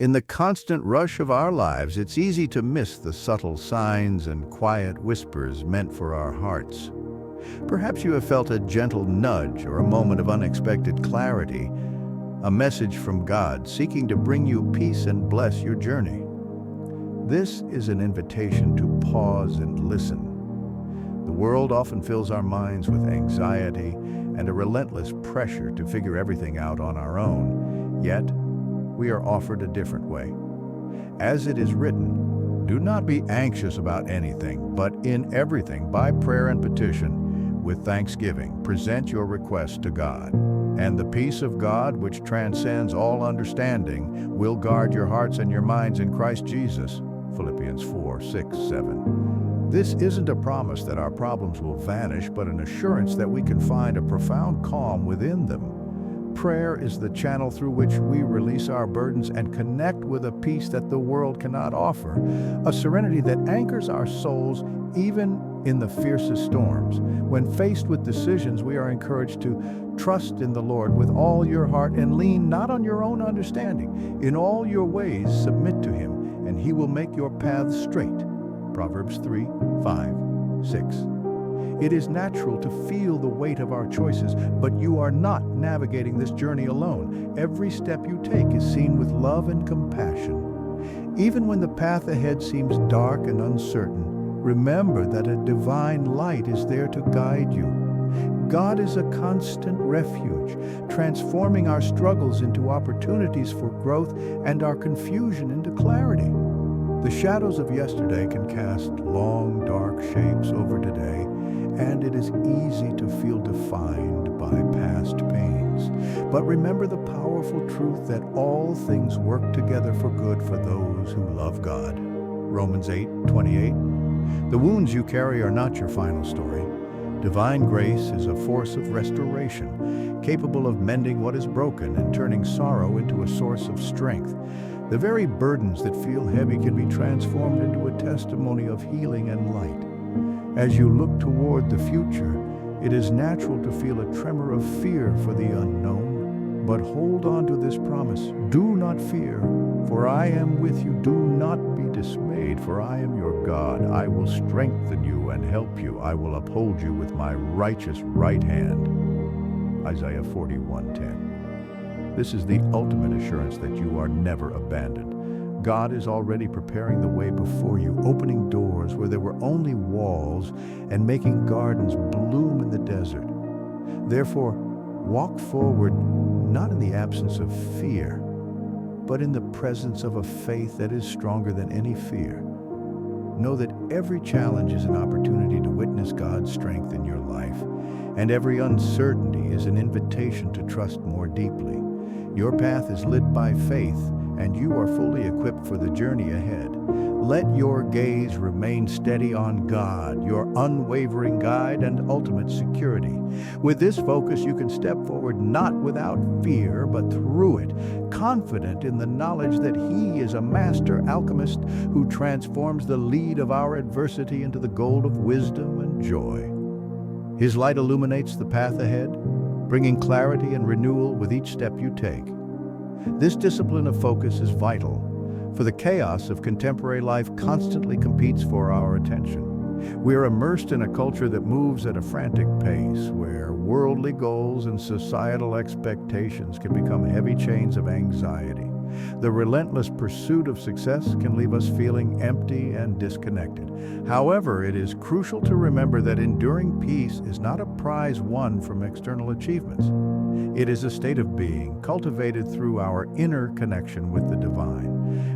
In the constant rush of our lives, it's easy to miss the subtle signs and quiet whispers meant for our hearts. Perhaps you have felt a gentle nudge or a moment of unexpected clarity, a message from God seeking to bring you peace and bless your journey. This is an invitation to pause and listen. The world often fills our minds with anxiety and a relentless pressure to figure everything out on our own, yet we are offered a different way. As it is written, do not be anxious about anything, but in everything, by prayer and petition, with thanksgiving, present your requests to God. And the peace of God, which transcends all understanding, will guard your hearts and your minds in Christ Jesus. Philippians 4:6-7. This isn't a promise that our problems will vanish, but an assurance that we can find a profound calm within them. Prayer is the channel through which we release our burdens and connect with a peace that the world cannot offer, a serenity that anchors our souls even in the fiercest storms. When faced with decisions, we are encouraged to trust in the Lord with all your heart and lean not on your own understanding. In all your ways, submit to Him, and He will make your paths straight. Proverbs 3:5-6. It is natural to feel the weight of our choices, but you are not navigating this journey alone. Every step you take is seen with love and compassion. Even when the path ahead seems dark and uncertain, remember that a divine light is there to guide you. God is a constant refuge, transforming our struggles into opportunities for growth and our confusion into clarity. The shadows of yesterday can cast long, dark shapes over today, and it is easy to feel defined by past pains. But remember the powerful truth that all things work together for good for those who love God. Romans 8:28. The wounds you carry are not your final story. Divine grace is a force of restoration, capable of mending what is broken and turning sorrow into a source of strength. The very burdens that feel heavy can be transformed into a testimony of healing and light. As you look toward the future, it is natural to feel a tremor of fear for the unknown. But hold on to this promise. Do not fear, for I am with you. Do not be dismayed, for I am your God. I will strengthen you and help you. I will uphold you with my righteous right hand. Isaiah 41:10. This is the ultimate assurance that you are never abandoned. God is already preparing the way before you, opening doors where there were only walls and making gardens bloom in the desert. Therefore, walk forward not in the absence of fear, but in the presence of a faith that is stronger than any fear. Know that every challenge is an opportunity to witness God's strength in your life, and every uncertainty is an invitation to trust more deeply. Your path is lit by faith, and you are fully equipped for the journey ahead. Let your gaze remain steady on God, your unwavering guide and ultimate security. With this focus, you can step forward not without fear, but through it, confident in the knowledge that He is a master alchemist who transforms the lead of our adversity into the gold of wisdom and joy. His light illuminates the path ahead, bringing clarity and renewal with each step you take. This discipline of focus is vital, for the chaos of contemporary life constantly competes for our attention. We are immersed in a culture that moves at a frantic pace, where worldly goals and societal expectations can become heavy chains of anxiety. The relentless pursuit of success can leave us feeling empty and disconnected. However, it is crucial to remember that enduring peace is not a prize won from external achievements. It is a state of being cultivated through our inner connection with the divine.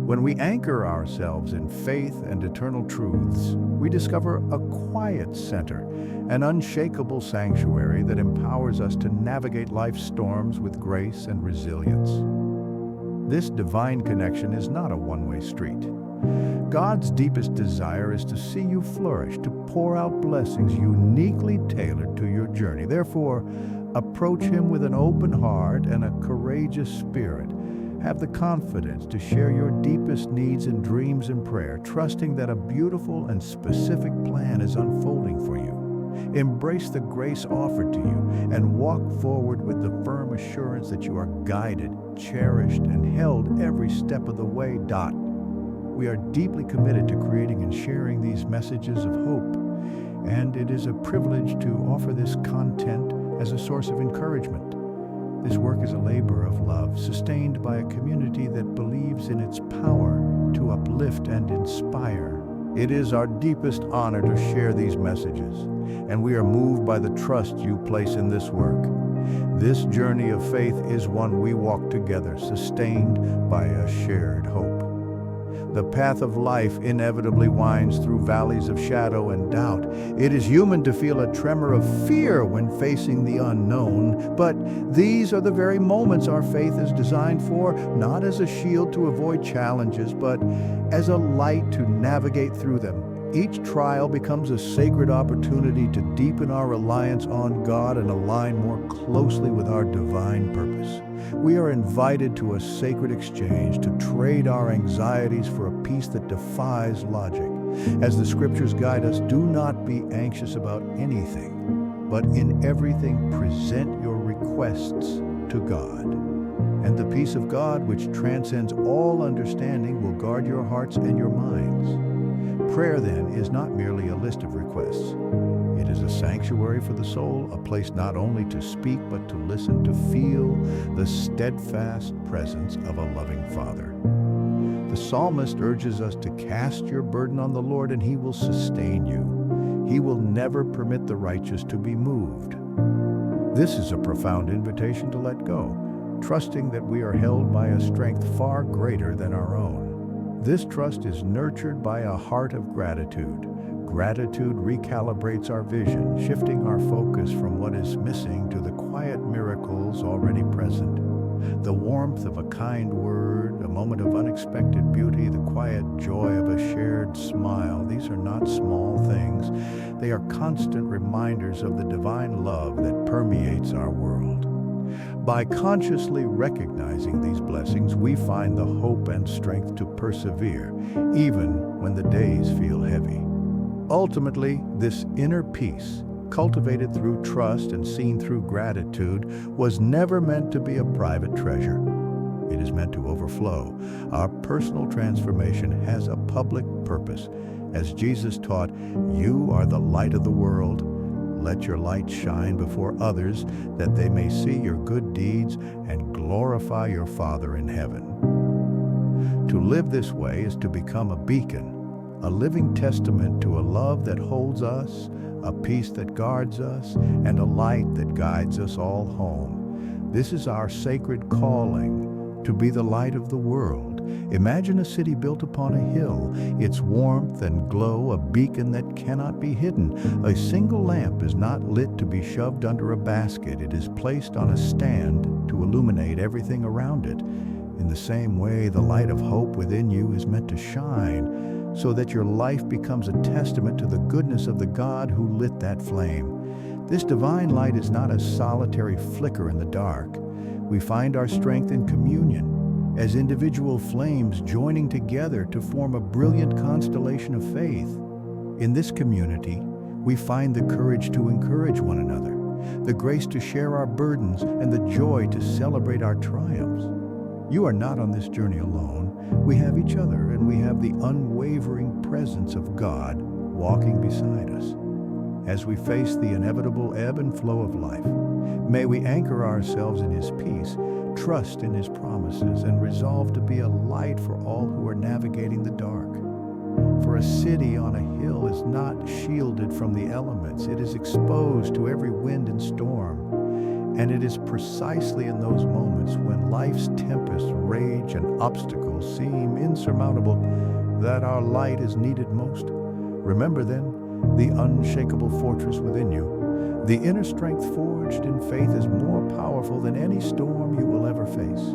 When we anchor ourselves in faith and eternal truths, we discover a quiet center, an unshakable sanctuary that empowers us to navigate life's storms with grace and resilience. This divine connection is not a one-way street. God's deepest desire is to see you flourish, to pour out blessings uniquely tailored to your journey. Therefore, approach Him with an open heart and a courageous spirit. Have the confidence to share your deepest needs and dreams in prayer, trusting that a beautiful and specific plan is unfolding for you. Embrace the grace offered to you and walk forward with the firm assurance that you are guided, cherished, and held every step of the way. We are deeply committed to creating and sharing these messages of hope, and it is a privilege to offer this content as a source of encouragement. This work is a labor of love, sustained by a community that believes in its power to uplift and inspire. It is our deepest honor to share these messages, and we are moved by the trust you place in this work. This journey of faith is one we walk together, sustained by a shared hope. The path of life inevitably winds through valleys of shadow and doubt. It is human to feel a tremor of fear when facing the unknown, but these are the very moments our faith is designed for, not as a shield to avoid challenges, but as a light to navigate through them. Each trial becomes a sacred opportunity to deepen our reliance on God and align more closely with our divine purpose. We are invited to a sacred exchange to trade our anxieties for a peace that defies logic. As the scriptures guide us, do not be anxious about anything, but in everything present your requests to God. And the peace of God, which transcends all understanding, will guard your hearts and your minds. Prayer, then, is not merely a list of requests. It is a sanctuary for the soul, a place not only to speak but to listen, to feel the steadfast presence of a loving Father. The psalmist urges us to cast your burden on the Lord and He will sustain you. He will never permit the righteous to be moved. This is a profound invitation to let go, trusting that we are held by a strength far greater than our own. This trust is nurtured by a heart of gratitude. Gratitude recalibrates our vision, shifting our focus from what is missing to the quiet miracles already present. The warmth of a kind word, a moment of unexpected beauty, the quiet joy of a shared smile. These are not small things. They are constant reminders of the divine love that permeates our world. By consciously recognizing these blessings, we find the hope and strength to persevere, even when the days feel heavy. Ultimately, this inner peace, cultivated through trust and seen through gratitude, was never meant to be a private treasure. It is meant to overflow. Our personal transformation has a public purpose. As Jesus taught, "You are the light of the world. Let your light shine before others, that they may see your good deeds and glorify your Father in heaven." To live this way is to become a beacon, a living testament to a love that holds us, a peace that guards us, and a light that guides us all home. This is our sacred calling, to be the light of the world. Imagine a city built upon a hill, its warmth and glow a beacon that cannot be hidden. A single lamp is not lit to be shoved under a basket. It is placed on a stand to illuminate everything around it. In the same way, the light of hope within you is meant to shine, so that your life becomes a testament to the goodness of the God who lit that flame. This divine light is not a solitary flicker in the dark. We find our strength in communion, as individual flames joining together to form a brilliant constellation of faith. In this community, we find the courage to encourage one another, the grace to share our burdens, and the joy to celebrate our triumphs. You are not on this journey alone. We have each other, and we have the unwavering presence of God walking beside us. As we face the inevitable ebb and flow of life, may we anchor ourselves in His peace, trust in His promises, and resolve to be a light for all who are navigating the dark. For a city on a hill is not shielded from the elements. It is exposed to every wind and storm. And it is precisely in those moments when life's tempests rage and obstacles seem insurmountable that our light is needed most. Remember then the unshakable fortress within you. The inner strength forged in faith is more powerful than any storm you will ever face.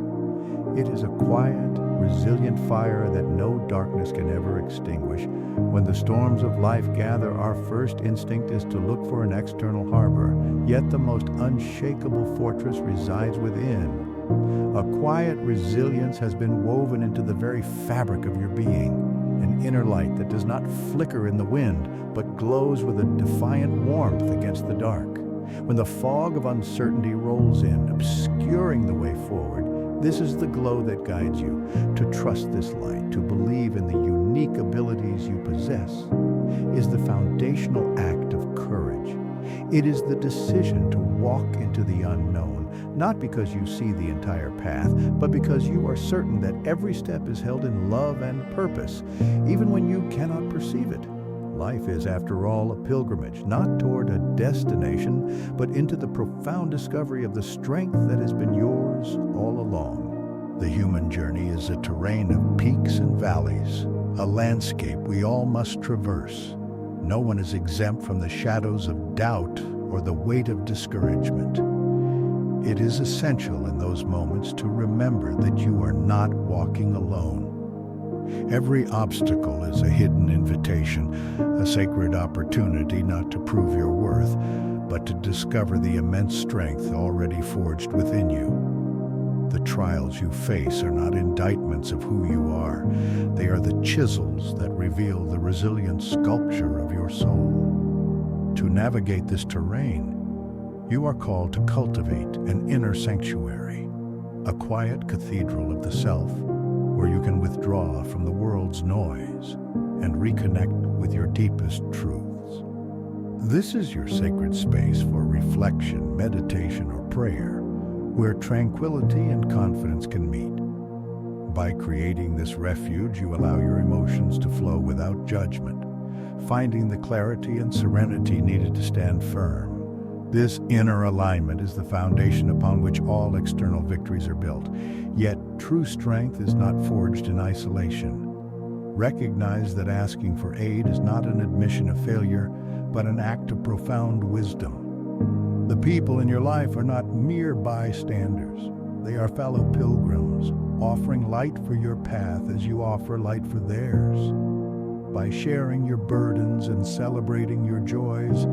It is a quiet, resilient fire that no darkness can ever extinguish. When the storms of life gather, our first instinct is to look for an external harbor, yet the most unshakable fortress resides within. A quiet resilience has been woven into the very fabric of your being, an inner light that does not flicker in the wind, but glows with a defiant warmth against the dark. When the fog of uncertainty rolls in, obscuring the way forward, This is the glow that guides you. To trust this light, to believe in the unique abilities you possess, is the foundational act of courage. It is the decision to walk into the unknown, not because you see the entire path, but because you are certain that every step is held in love and purpose, even when you cannot perceive it. Life is, after all, a pilgrimage, not toward a destination, but into the profound discovery of the strength that has been yours all along. The human journey is a terrain of peaks and valleys, a landscape we all must traverse. No one is exempt from the shadows of doubt or the weight of discouragement. It is essential in those moments to remember that you are not walking alone. Every obstacle is a hidden invitation, a sacred opportunity not to prove your worth, but to discover the immense strength already forged within you. The trials you face are not indictments of who you are. They are the chisels that reveal the resilient sculpture of your soul. To navigate this terrain, you are called to cultivate an inner sanctuary, a quiet cathedral of the self, where you can withdraw from the world's noise and reconnect with your deepest truths. This is your sacred space for reflection, meditation, or prayer, where tranquility and confidence can meet. By creating this refuge, you allow your emotions to flow without judgment, finding the clarity and serenity needed to stand firm. This inner alignment is the foundation upon which all external victories are built. Yet, true strength is not forged in isolation. Recognize that asking for aid is not an admission of failure, but an act of profound wisdom. The people in your life are not mere bystanders. They are fellow pilgrims, offering light for your path as you offer light for theirs. By sharing your burdens and celebrating your joys,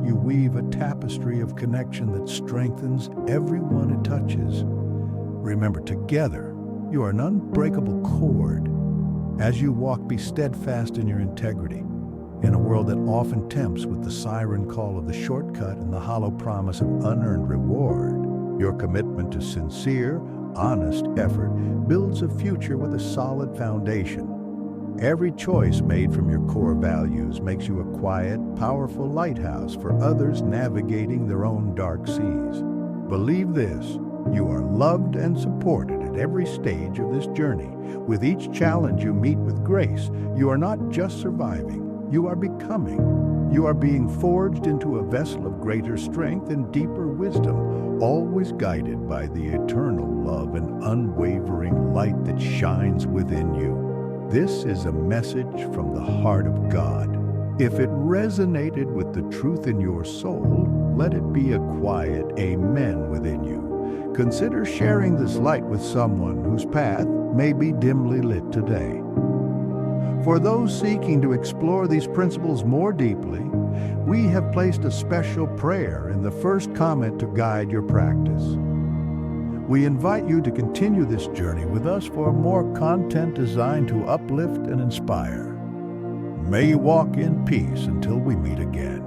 you weave a tapestry of connection that strengthens everyone it touches. Remember, together, you are an unbreakable cord. As you walk, be steadfast in your integrity. In a world that often tempts with the siren call of the shortcut and the hollow promise of unearned reward, your commitment to sincere, honest effort builds a future with a solid foundation. Every choice made from your core values makes you a quiet, powerful lighthouse for others navigating their own dark seas. Believe this, you are loved and supported at every stage of this journey. With each challenge you meet with grace, you are not just surviving, you are becoming. You are being forged into a vessel of greater strength and deeper wisdom, always guided by the eternal love and unwavering light that shines within you. This is a message from the heart of God. If it resonated with the truth in your soul, let it be a quiet amen within you. Consider sharing this light with someone whose path may be dimly lit today. For those seeking to explore these principles more deeply, we have placed a special prayer in the first comment to guide your practice. We invite you to continue this journey with us for more content designed to uplift and inspire. May you walk in peace until we meet again.